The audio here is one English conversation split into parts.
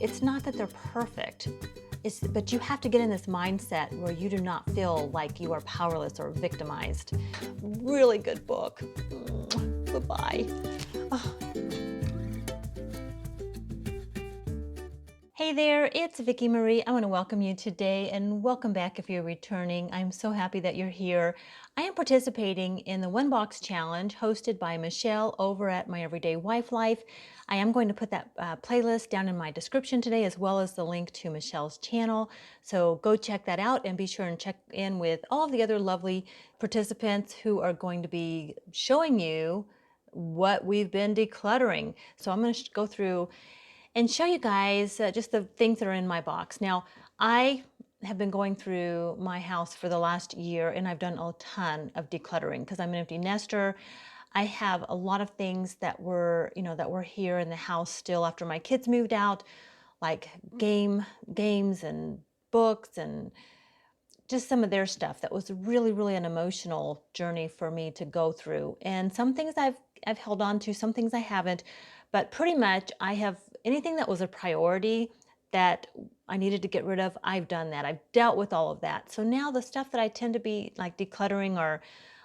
it's not that they're perfect. But you have to get in this mindset where you do not feel like you are powerless or victimized. Really good book. Goodbye. Oh. Hey there, it's Vicki Marie. I want to welcome you today and welcome back if you're returning. I'm so happy that you're here. I am participating in the One Box Challenge hosted by Michelle over at My Everyday Wife Life. I am going to put that playlist down in my description today, as well as the link to Michelle's channel. So go check that out and be sure and check in with all of the other lovely participants who are going to be showing you what we've been decluttering. So I'm going to go through and show you guys just the things that are in my box. Now, I have been going through my house for the last year and I've done a ton of decluttering because I'm an empty nester. I have a lot of things that were, that were here in the house still after my kids moved out, like games and books and just some of their stuff. That was really, really an emotional journey for me to go through. And some things I've held on to, some things I haven't, but pretty much I have anything that was a priority that I needed to get rid of, I've done that. I've dealt with all of that. So now the stuff that I tend to be like decluttering are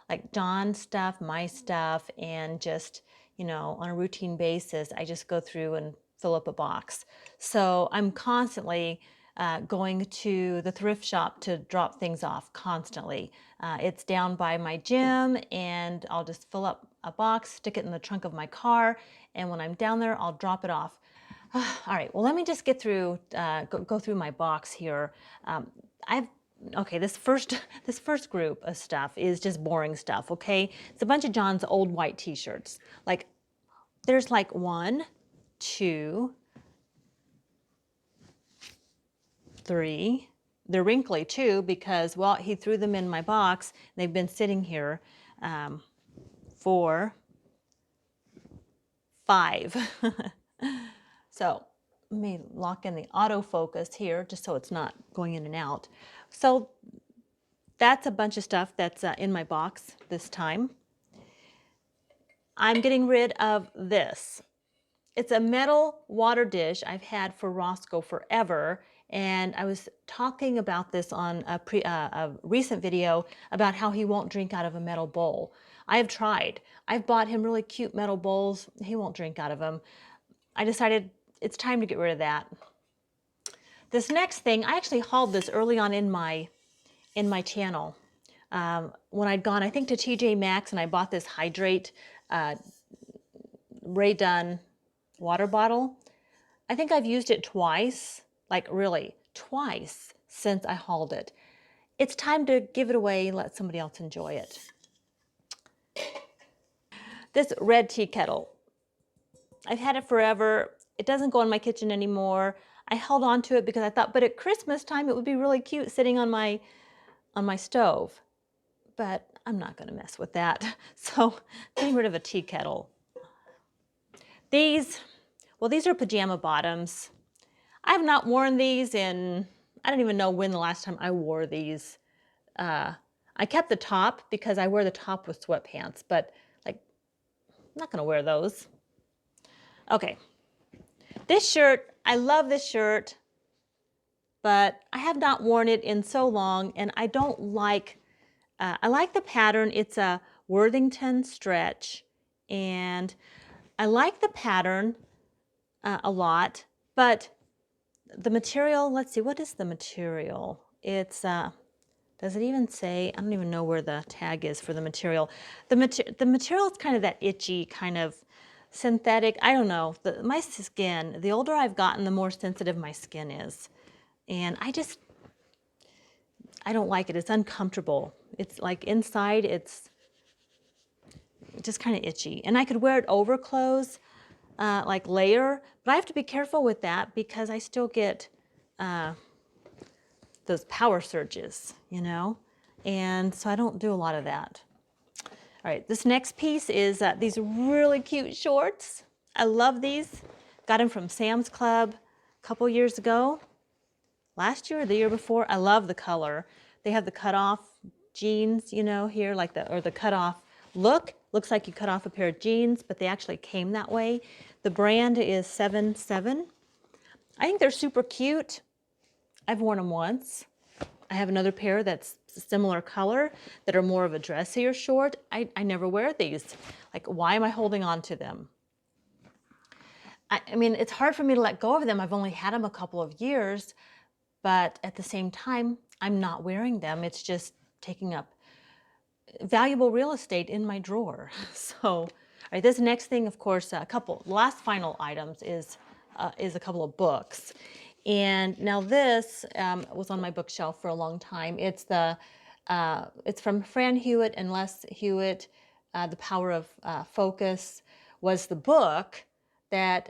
like Dawn's stuff, my stuff, and just, on a routine basis, I just go through and fill up a box. So I'm constantly going to the thrift shop to drop things off constantly. It's down by my gym and I'll just fill up a box, stick it in the trunk of my car, and when I'm down there, I'll drop it off. All right, well, let me just get through, go through my box here. Okay, this first group of stuff is just boring stuff, okay? It's a bunch of John's old white t-shirts. Like, there's like 1, 2, 3. They're wrinkly too because, well, he threw them in my box. They've been sitting here. 4, 5. So let me lock in the autofocus here just so it's not going in and out. So that's a bunch of stuff that's in my box this time. I'm getting rid of this. It's a metal water dish I've had for Roscoe forever, and I was talking about this on a recent video about how he won't drink out of a metal bowl. I have tried. I've bought him really cute metal bowls. He won't drink out of them. I decided it's time to get rid of that. This next thing, I actually hauled this early on in my channel. When I'd gone, I think, to TJ Maxx, and I bought this Hydrate Ray Dunn water bottle. I think I've used it twice, like really twice since I hauled it. It's time to give it away and let somebody else enjoy it. This red tea kettle. I've had it forever. It doesn't go in my kitchen anymore. I held on to it because I thought, but at Christmas time, it would be really cute sitting on my stove. But I'm not going to mess with that. So getting rid of a tea kettle. These are pajama bottoms. I have not worn these in, I don't even know when the last time I wore these. I kept the top because I wear the top with sweatpants, but like, I'm not going to wear those. Okay. This shirt, I love this shirt, but I have not worn it in so long, and I don't like, I like the pattern. It's a Worthington stretch, and I like the pattern a lot, but the material, let's see, what is the material? It's, does it even say? I don't even know where the tag is for the material. The material is kind of that itchy kind of synthetic. I don't know. My skin, the older I've gotten, the more sensitive my skin is. And I don't like it. It's uncomfortable. It's like inside, it's just kind of itchy. And I could wear it over clothes, like layer, but I have to be careful with that because I still get those power surges, and so I don't do a lot of that. All right, this next piece is these really cute shorts. I love these. Got them from Sam's Club a couple years ago. Last year or the year before. I love the color. They have the cut-off jeans, here, like the cut-off look. Looks like you cut off a pair of jeans, but they actually came that way. The brand is 7. I think they're super cute. I've worn them once. I have another pair that's similar color that are more of a dressier short. I never wear these. Like, why am I holding on to them? I mean, it's hard for me to let go of them. I've only had them a couple of years, but at the same time, I'm not wearing them. It's just taking up valuable real estate in my drawer. So, all right, this next thing, of course, last final items is a couple of books. And now this was on my bookshelf for a long time. It's from Fran Hewitt and Les Hewitt. The Power of Focus was the book that,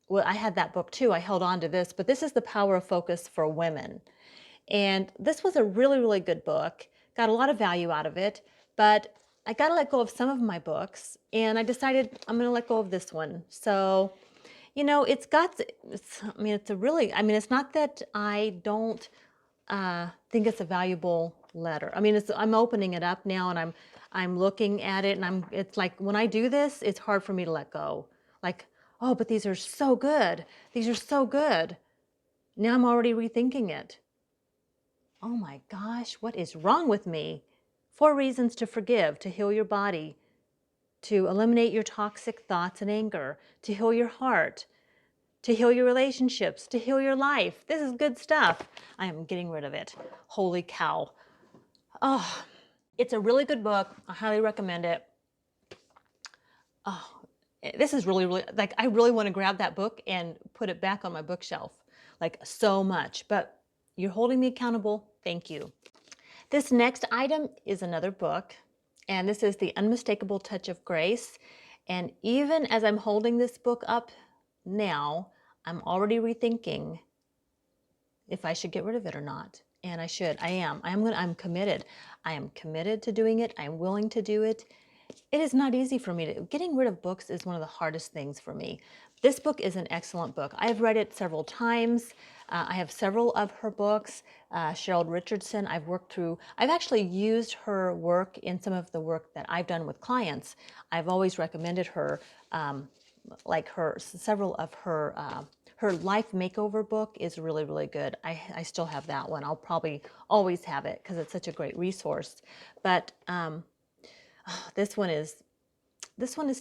well, I had that book too. I held on to this, but this is The Power of Focus for Women. And this was a really, really good book. Got a lot of value out of it, but I got to let go of some of my books, and I decided I'm going to let go of this one. So, you know, it's, I mean, it's not that I don't think it's a valuable letter. I mean, I'm opening it up now, and I'm looking at it, and it's like when I do this, it's hard for me to let go. Like, oh, but these are so good. These are so good. Now I'm already rethinking it. Oh my gosh, what is wrong with me? 4 reasons to forgive, to heal your body, to eliminate your toxic thoughts and anger, to heal your heart, to heal your relationships, to heal your life. This is good stuff. I am getting rid of it. Holy cow. Oh, it's a really good book. I highly recommend it. Oh, this is really, really, like, I really want to grab that book and put it back on my bookshelf, like so much, but you're holding me accountable. Thank you. This next item is another book, and this is The Unmistakable Touch of Grace. And even as I'm holding this book up now, I'm already rethinking if I should get rid of it or not. And I should. I'm committed. I am committed to doing it. I'm willing to do it. It is not easy for me getting rid of books is one of the hardest things for me. This book is an excellent book. I have read it several times. I have several of her books. Cheryl Richardson, I've actually used her work in some of the work that I've done with clients. I've always recommended her, several of her life makeover book is really, really good. I still have that one. I'll probably always have it because it's such a great resource. But this one is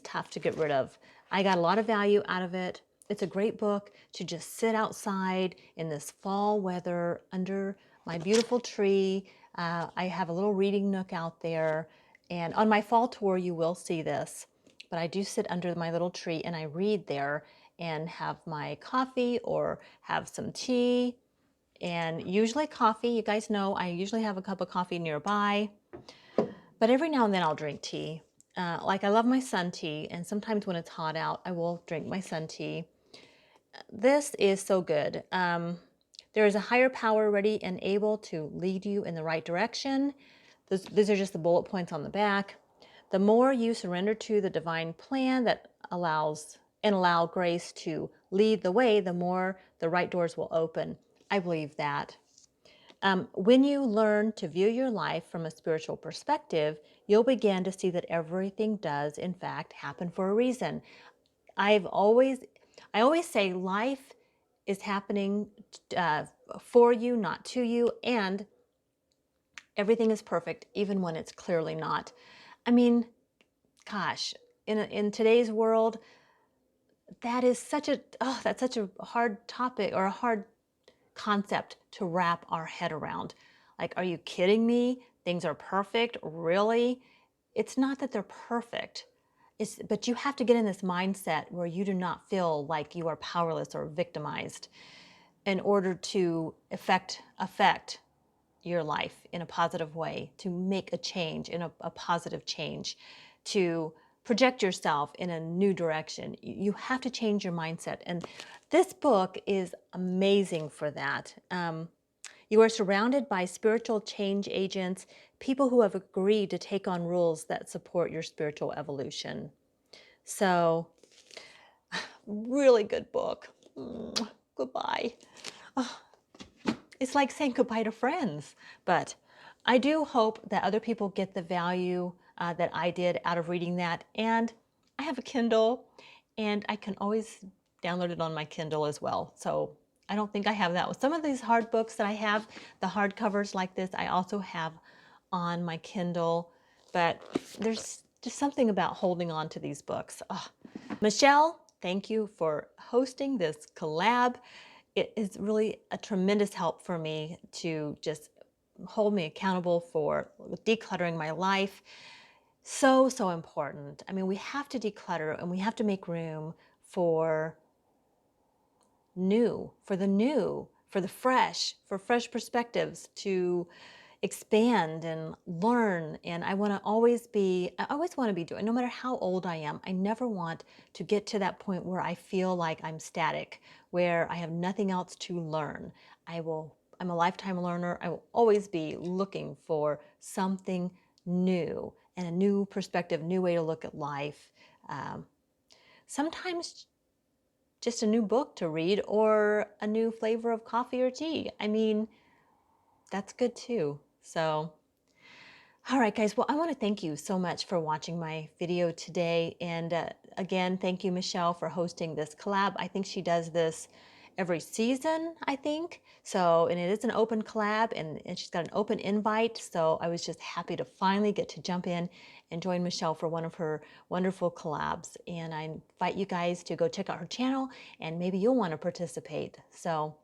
tough to get rid of. I got a lot of value out of it. It's a great book to just sit outside in this fall weather under my beautiful tree. I have a little reading nook out there, and on my fall tour you will see this, but I do sit under my little tree and I read there and have my coffee or have some tea, and usually coffee. You guys know I usually have a cup of coffee nearby, but every now and then I'll drink tea. Like, I love my sun tea, and sometimes when it's hot out, I will drink my sun tea. This is so good. There is a higher power ready and able to lead you in the right direction. These are just the bullet points on the back. The more you surrender to the divine plan that allow grace to lead the way, the more the right doors will open. I believe that. When you learn to view your life from a spiritual perspective, you'll begin to see that everything does, in fact, happen for a reason. I always say life is happening for you, not to you, and everything is perfect, even when it's clearly not. I mean, gosh, in today's world, that's such a hard topic, or a hard concept to wrap our head around. Like, are you kidding me? Things are perfect? Really? It's not that they're perfect. But you have to get in this mindset where you do not feel like you are powerless or victimized in order to affect your life in a positive way, to make a change, in a positive change, to project yourself in a new direction. You have to change your mindset. And this book is amazing for that. You are surrounded by spiritual change agents, people who have agreed to take on roles that support your spiritual evolution. So, really good book. Goodbye. Oh, it's like saying goodbye to friends. But I do hope that other people get the value that I did out of reading that. And I have a Kindle, and I can always downloaded on my Kindle as well. So I don't think I have that. Some of these hard books that I have, the hard covers like this, I also have on my Kindle, but there's just something about holding on to these books. Oh. Michelle, thank you for hosting this collab. It is really a tremendous help for me to just hold me accountable for decluttering my life. So, so important. I mean, we have to declutter and we have to make room for new, for the fresh, for fresh perspectives to expand and learn. And I always want to be doing, no matter how old I am, I never want to get to that point where I feel like I'm static, where I have nothing else to learn. I'm a lifetime learner. I will always be looking for something new and a new perspective, new way to look at life. Sometimes just a new book to read or a new flavor of coffee or tea. I mean, that's good too. So, all right, guys. Well, I want to thank you so much for watching my video today. And again, thank you, Michelle, for hosting this collab. I think she does this every season, I think. So, and it is an open collab and she's got an open invite. So I was just happy to finally get to jump in and join Michelle for one of her wonderful collabs. And I invite you guys to go check out her channel and maybe you'll want to participate. So,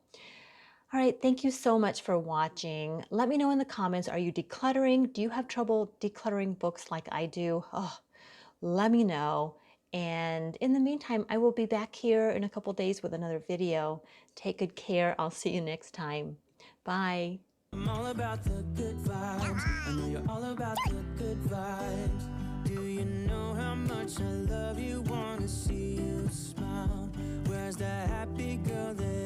all right, thank you so much for watching. Let me know in the comments, are you decluttering? Do you have trouble decluttering books like I do? Oh, let me know. And in the meantime, I will be back here in a couple days with another video. Take good care. I'll see you next time. Bye. I'm all about the good vibes. I know you're all about the good vibes. Do you know how much I love you? Wanna see you smile. Where's that happy girl that